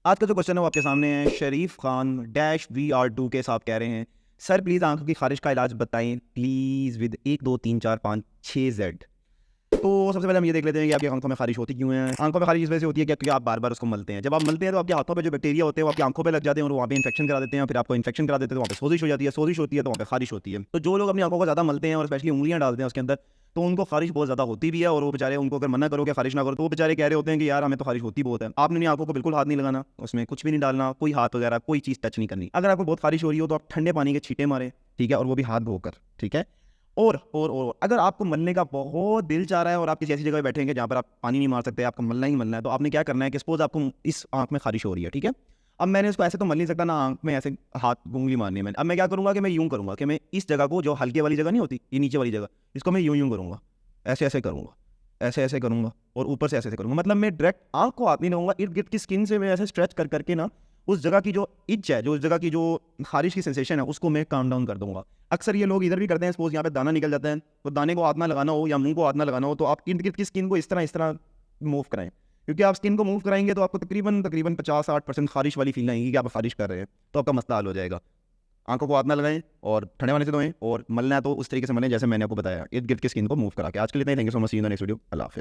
आज का जो क्वेश्चन है वो आपके सामने है। शरीफ खान डैश VR2 के साहब कह रहे हैं, सर प्लीज़ आंखों की खारिश का इलाज बताएं प्लीज़ विद 1 2 3 4 5 6 जेड। तो सबसे पहले हम ये देख लेते हैं कि आपकी आंखों में खारिश होती क्यों है। आंखों में खारिश इस वजह से होती है क्योंकि आप बार बार उसको मलते हैं। जब आप मलते हैं तो आपके हाथों पे जो बैक्टीरिया होते हैं वो आपकी आंखों पे लग जाते हैं और वहाँ पे इन्फेक्शन करा देते हैं। फिर आपको इन्फेक्शन करा देते हैं तो वहाँ पे सोजिश हो जाती है, सोजिश होती है तो वहाँ पे खारिश होती है। तो जो लोग अपनी आंखों को ज़्यादा मलते हैं और स्पेशली उंगलियाँ डालते हैं उसके अंदर, तो उनको खारिश बहुत ज़्यादा होती भी है। और वो बेचारे, उनको अगर मना करो कि खारिश ना करो तो वो बेचारे कह रहे होते हैं कि यार हमें तो खारिश होती बहुत है। आपने अपनी आंखों को बिल्कुल हाथ नहीं लगाना, उसमें कुछ भी नहीं डालना, कोई हाथ वगैरह कोई चीज़ टच नहीं करनी। अगर आपको बहुत खारिश हो रही हो तो आप ठंडे पानी के छींटे मारें, ठीक है, और वो भी हाथ धोकर, ठीक है। और अगर आपको मलने का बहुत दिल चाह रहा है और आप किसी ऐसी जगह पे बैठेंगे जहाँ पर आप पानी नहीं मार सकते, आपको मलना ही मलना है, तो आपने क्या करना है कि सपोज आपको इस आंख में खारिश हो रही है, ठीक है। अब मैंने इसको ऐसे तो मल नहीं सकता ना, आंख में ऐसे हाथ उंगली मारनी है मैंने। अब मैं क्या करूँगा कि मैं यूँ करूँगा कि मैं इस जगह को, जो हल्के वाली जगह नहीं होती, ये नीचे वाली जगह, इसको मैं यूँ यूँ करूँगा, ऐसे ऐसे करूँगा, ऐसे ऐसे करूँगा और ऊपर से ऐसे ऐसे करूँगा। मतलब मैं डायरेक्ट आंख को हाथ नहीं लगाऊंगा, इर्द गिर्द की स्किन से मैं ऐसे स्ट्रेच कर करके ना उस जगह की जो इच है, जो उस जगह की जो खारिश की सेंसेशन है, उसको मैं काम डाउन कर दूंगा। अक्सर ये लोग इधर भी करते हैं, सपोज यहाँ पे दाना निकल जाता है तो दाने को हाथ ना लगाना हो या मुंह को हाथ ना लगाना हो तो आप इर्द गिर्द की स्किन को इस तरह मूव कराएं। क्योंकि आप स्किन को मूव कराएंगे तो आपको तकरीबन तकरीबन 50-60% खारिश वाली फील आएगी कि आप खारिश कर रहे हैं, तो आपका मसला हल हो जाएगा। आंखों को हाथ ना लगाएं और ठंडे पानी से धोएं, और मलना है तो उस तरीके से मलें जैसे मैंने आपको बताया, इर्द गिर्द की स्किन को मूव करा के। आज के लिए इतना ही। Thank you so much. See you in the next video. अल्लाह हाफिज़।